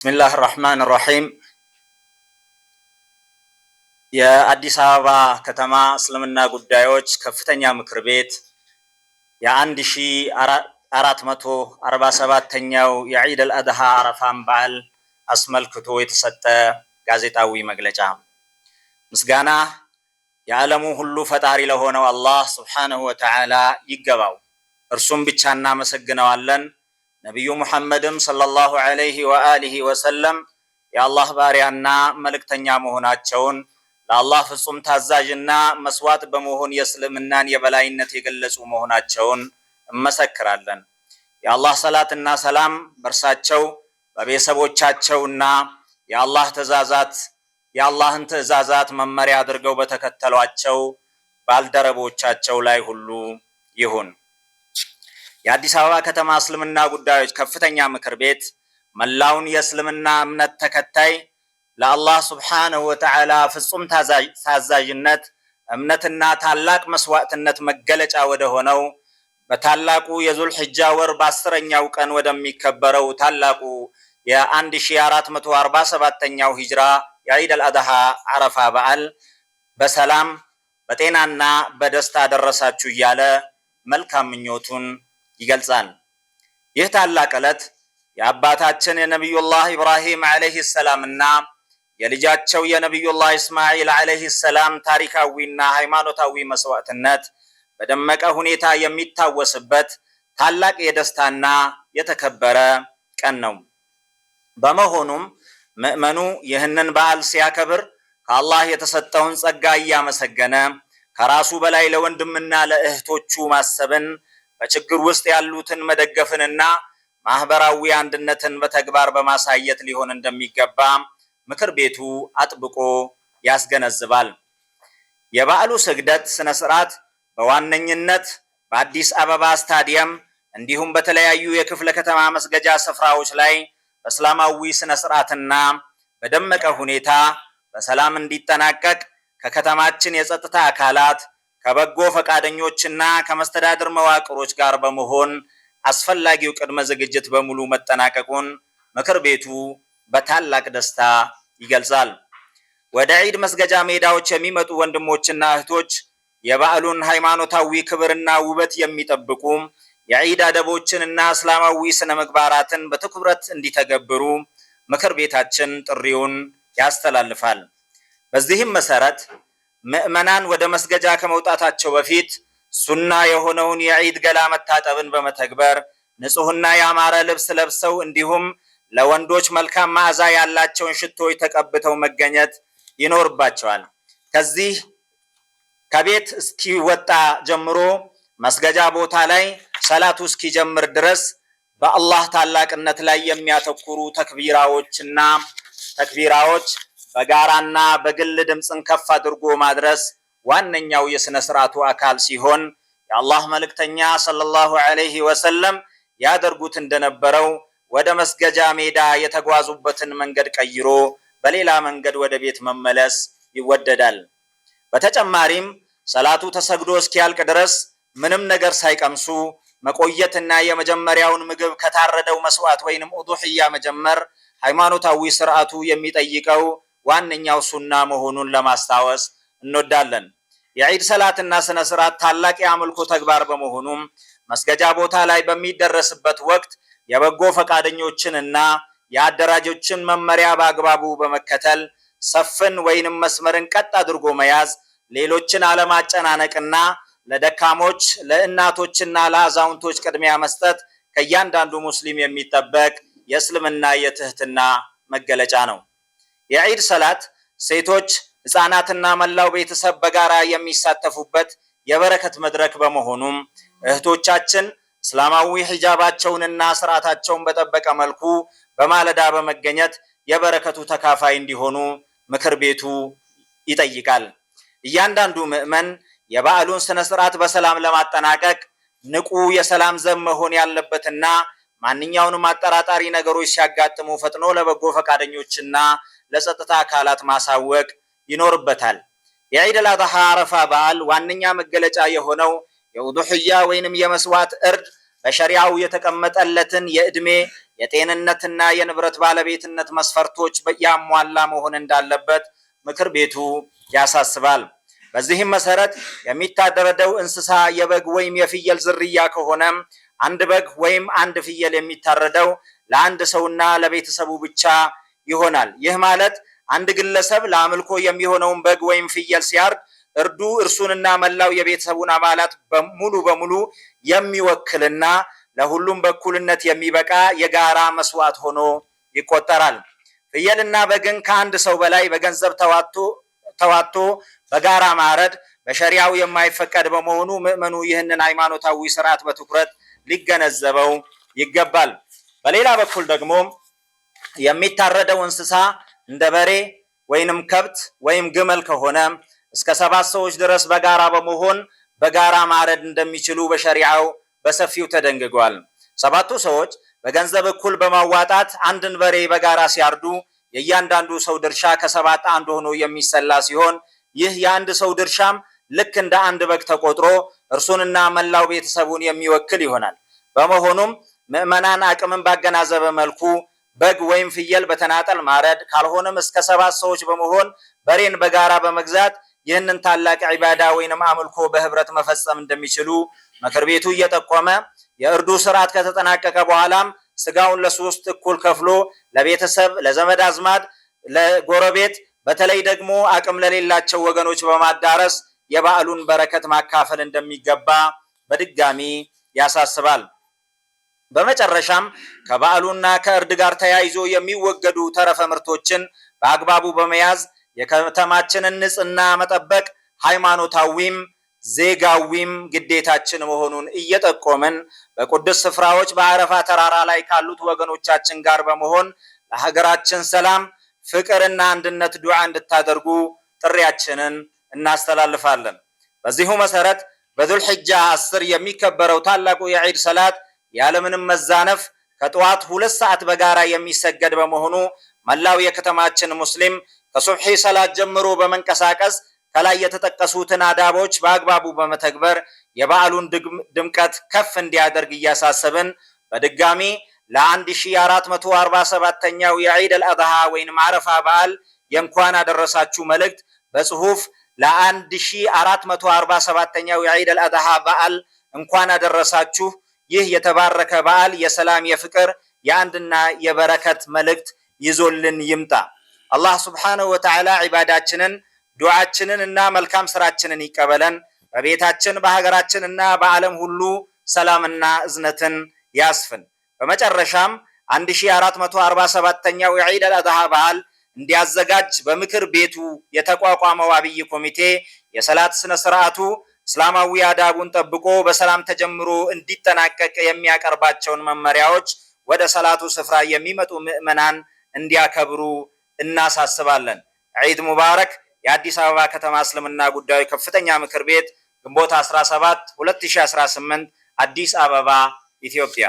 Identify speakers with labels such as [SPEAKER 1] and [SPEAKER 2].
[SPEAKER 1] ብስሚላህ ራህማን ራሒም። የአዲስ አበባ ከተማ እስልምና ጉዳዮች ከፍተኛ ምክር ቤት የ1447ኛው የዒድ አልአድሃ አረፋን በዓል አስመልክቶ የተሰጠ ጋዜጣዊ መግለጫ። ምስጋና የዓለሙ ሁሉ ፈጣሪ ለሆነው አላህ ሱብሓነሁ ወተዓላ ይገባው። እርሱም ብቻ እናመሰግነዋለን። ነቢዩ ሙሐመድም ሰለላሁ ዐለይሂ ወአሊሂ ወሰለም የአላህ ባሪያና መልእክተኛ መሆናቸውን ለአላህ ፍጹም ታዛዥና መስዋዕት በመሆን የእስልምናን የበላይነት የገለጹ መሆናቸውን እመሰክራለን። የአላህ ሰላትና ሰላም በእርሳቸው በቤተሰቦቻቸውና የአላህን ትእዛዛት መመሪያ አድርገው በተከተሏቸው ባልደረቦቻቸው ላይ ሁሉ ይሁን። የአዲስ አበባ ከተማ እስልምና ጉዳዮች ከፍተኛ ምክር ቤት መላውን የእስልምና እምነት ተከታይ ለአላህ ሱብሓነሁ ወተዓላ ፍጹም ታዛዥነት እምነትና ታላቅ መስዋዕትነት መገለጫ ወደ ሆነው በታላቁ የዙል ሒጃ ወር በ10ኛው ቀን ወደሚከበረው ታላቁ የ1447ኛው ሂጅራ የዒድ አልአድሃ አረፋ በዓል በሰላም በጤናና በደስታ ደረሳችሁ እያለ መልካም ምኞቱን ይገልጻል። ይህ ታላቅ ዕለት የአባታችን የነቢዩላህ ኢብራሂም ዐለይሂ ሰላምና የልጃቸው የነቢዩላህ ኢስማዒል ዐለይሂ ሰላም ታሪካዊና ሃይማኖታዊ መስዋዕትነት በደመቀ ሁኔታ የሚታወስበት ታላቅ የደስታና የተከበረ ቀን ነው። በመሆኑም ምእመኑ ይህንን በዓል ሲያከብር ከአላህ የተሰጠውን ጸጋ እያመሰገነ ከራሱ በላይ ለወንድምና ለእህቶቹ ማሰብን፣ በችግር ውስጥ ያሉትን መደገፍንና ማህበራዊ አንድነትን በተግባር በማሳየት ሊሆን እንደሚገባ ምክር ቤቱ አጥብቆ ያስገነዝባል። የበዓሉ ስግደት ስነ ስርዓት በዋነኝነት በአዲስ አበባ ስታዲየም እንዲሁም በተለያዩ የክፍለ ከተማ መስገጃ ስፍራዎች ላይ በእስላማዊ ስነ ስርዓትና በደመቀ ሁኔታ በሰላም እንዲጠናቀቅ ከከተማችን የጸጥታ አካላት ከበጎ ፈቃደኞችና ከመስተዳድር መዋቅሮች ጋር በመሆን አስፈላጊው ቅድመ ዝግጅት በሙሉ መጠናቀቁን ምክር ቤቱ በታላቅ ደስታ ይገልጻል። ወደ ዒድ መስገጃ ሜዳዎች የሚመጡ ወንድሞችና እህቶች የበዓሉን ሃይማኖታዊ ክብርና ውበት የሚጠብቁ የዒድ አደቦችንና እስላማዊ ስነ ምግባራትን በትኩረት እንዲተገብሩ ምክር ቤታችን ጥሪውን ያስተላልፋል። በዚህም መሰረት ምዕመናን ወደ መስገጃ ከመውጣታቸው በፊት ሱና የሆነውን የዒድ ገላ መታጠብን በመተግበር ንጹህና ያማረ ልብስ ለብሰው እንዲሁም ለወንዶች መልካም መዓዛ ያላቸውን ሽቶዎች ተቀብተው መገኘት ይኖርባቸዋል። ከዚህ ከቤት እስኪወጣ ጀምሮ መስገጃ ቦታ ላይ ሰላቱ እስኪጀምር ድረስ በአላህ ታላቅነት ላይ የሚያተኩሩ ተክቢራዎች በጋራና በግል ድምፅን ከፍ አድርጎ ማድረስ ዋነኛው የሥነ ሥርዓቱ አካል ሲሆን የአላህ መልእክተኛ ሰለላሁ ዐለይሂ ወሰለም ያደርጉት እንደነበረው ወደ መስገጃ ሜዳ የተጓዙበትን መንገድ ቀይሮ በሌላ መንገድ ወደ ቤት መመለስ ይወደዳል። በተጨማሪም ሰላቱ ተሰግዶ እስኪያልቅ ድረስ ምንም ነገር ሳይቀምሱ መቆየትና የመጀመሪያውን ምግብ ከታረደው መስዋዕት ወይንም ኡዱህያ መጀመር ሃይማኖታዊ ስርዓቱ የሚጠይቀው ዋነኛው ሱና መሆኑን ለማስታወስ እንወዳለን። የዒድ ሰላትና ስነ ስርዓት ታላቅ የአምልኮ ተግባር በመሆኑም መስገጃ ቦታ ላይ በሚደረስበት ወቅት የበጎ ፈቃደኞችንና የአደራጆችን መመሪያ በአግባቡ በመከተል ሰፍን ወይንም መስመርን ቀጥ አድርጎ መያዝ፣ ሌሎችን አለማጨናነቅና ለደካሞች ለእናቶችና ለአዛውንቶች ቅድሚያ መስጠት ከእያንዳንዱ ሙስሊም የሚጠበቅ የእስልምና የትህትና መገለጫ ነው። የዒድ ሰላት ሴቶች፣ ህፃናትና መላው ቤተሰብ በጋራ የሚሳተፉበት የበረከት መድረክ በመሆኑም እህቶቻችን እስላማዊ ሒጃባቸውንና ስርዓታቸውን በጠበቀ መልኩ በማለዳ በመገኘት የበረከቱ ተካፋይ እንዲሆኑ ምክር ቤቱ ይጠይቃል። እያንዳንዱ ምዕመን የበዓሉን ስነ ስርዓት በሰላም ለማጠናቀቅ ንቁ የሰላም ዘብ መሆን ያለበትና ማንኛውንም አጠራጣሪ ነገሮች ሲያጋጥሙ ፈጥኖ ለበጎ ፈቃደኞችና ለጸጥታ አካላት ማሳወቅ ይኖርበታል። የዒድ አልአድሃ አረፋ በዓል ዋነኛ መገለጫ የሆነው የኡዱህያ ወይንም የመስዋዕት እርድ በሸሪዓው የተቀመጠለትን የእድሜ የጤንነትና የንብረት ባለቤትነት መስፈርቶች ያሟላ መሆን እንዳለበት ምክር ቤቱ ያሳስባል። በዚህም መሰረት የሚታረደው እንስሳ የበግ ወይም የፍየል ዝርያ ከሆነ አንድ በግ ወይም አንድ ፍየል የሚታረደው ለአንድ ሰውና ለቤተሰቡ ብቻ ይሆናል። ይህ ማለት አንድ ግለሰብ ለአምልኮ የሚሆነውን በግ ወይም ፍየል ሲያርድ እርዱ እርሱንና መላው የቤተሰቡን አባላት ሙሉ በሙሉ የሚወክልና ለሁሉም በኩልነት የሚበቃ የጋራ መስዋዕት ሆኖ ይቆጠራል። ፍየልና በግን ከአንድ ሰው በላይ በገንዘብ ተዋጥቶ በጋራ ማረድ በሸሪዓው የማይፈቀድ በመሆኑ ምዕመኑ ይህንን ሃይማኖታዊ ስርዓት በትኩረት ሊገነዘበው ይገባል። በሌላ በኩል ደግሞ የሚታረደው እንስሳ እንደ በሬ ወይንም ከብት ወይም ግመል ከሆነ እስከ 7 ሰዎች ድረስ በጋራ በመሆን በጋራ ማረድ እንደሚችሉ በሸሪዓው በሰፊው ተደንግጓል። 7ቱ ሰዎች በገንዘብ እኩል በማዋጣት አንድን በሬ በጋራ ሲያርዱ የእያንዳንዱ ሰው ድርሻ ከ7 አንድ ሆኖ የሚሰላ ሲሆን ይህ የአንድ ሰው ድርሻም ልክ እንደ አንድ በግ ተቆጥሮ እርሱንና መላው ቤተሰቡን የሚወክል ይሆናል። በመሆኑም ምዕመናን አቅምን ባገናዘበ መልኩ በግ ወይም ፍየል በተናጠል ማረድ ካልሆነም እስከ 7 ሰዎች በመሆን በሬን በጋራ በመግዛት ይህንን ታላቅ ዒባዳ ወይንም አምልኮ በህብረት መፈጸም እንደሚችሉ ምክር ቤቱ እየጠቆመ የእርዱ ስርዓት ከተጠናቀቀ በኋላም ስጋውን ለ3 እኩል ከፍሎ ለቤተሰብ፣ ለዘመድ አዝማድ፣ ለጎረቤት በተለይ ደግሞ አቅም ለሌላቸው ወገኖች በማዳረስ የበዓሉን በረከት ማካፈል እንደሚገባ በድጋሚ ያሳስባል። በመጨረሻም ከበዓሉና ከእርድ ጋር ተያይዞ የሚወገዱ ተረፈ ምርቶችን በአግባቡ በመያዝ የከተማችንን ንጽህና መጠበቅ ሃይማኖታዊም ዜጋዊም ግዴታችን መሆኑን እየጠቆምን በቅዱስ ስፍራዎች በአረፋ ተራራ ላይ ካሉት ወገኖቻችን ጋር በመሆን ለሀገራችን ሰላም፣ ፍቅርና አንድነት ዱዓ እንድታደርጉ ጥሪያችንን እናስተላልፋለን። በዚሁ መሰረት በዙል ሒጃ 10 የሚከበረው ታላቁ የዒድ ሰላት ያለምንም መዛነፍ ከጠዋት 2 ሰዓት በጋራ የሚሰገድ በመሆኑ መላው የከተማችን ሙስሊም ከሱብሒ ሰላት ጀምሮ በመንቀሳቀስ ከላይ የተጠቀሱትን አዳቦች በአግባቡ በመተግበር የበዓሉን ድምቀት ከፍ እንዲያደርግ እያሳሰብን በድጋሚ ለ1447ኛው የዒድ አልአድሃ ወይንም አረፋ በዓል የእንኳን አደረሳችሁ መልእክት በጽሁፍ ለ1447ኛው የዒድ አልአድሃ በዓል እንኳን አደረሳችሁ። ይህ የተባረከ በዓል የሰላም፣ የፍቅር፣ የአንድና የበረከት መልእክት ይዞልን ይምጣ። አላህ ሱብሓነሁ ወተዓላ ዒባዳችንን፣ ዱዓችንን እና መልካም ስራችንን ይቀበለን። በቤታችን በሀገራችን እና በዓለም ሁሉ ሰላምና እዝነትን ያስፍን። በመጨረሻም 1447ኛው የዒድ አልአድሃ በዓል እንዲያዘጋጅ በምክር ቤቱ የተቋቋመው አብይ ኮሚቴ የሰላት ስነ ስርዓቱ እስላማዊ አዳቡን ጠብቆ በሰላም ተጀምሮ እንዲጠናቀቅ የሚያቀርባቸውን መመሪያዎች ወደ ሰላቱ ስፍራ የሚመጡ ምዕመናን እንዲያከብሩ እናሳስባለን። ዒድ ሙባረክ። የአዲስ አበባ ከተማ እስልምና ጉዳዮች ከፍተኛ ምክር ቤት ግንቦት 17 2018 አዲስ አበባ ኢትዮጵያ።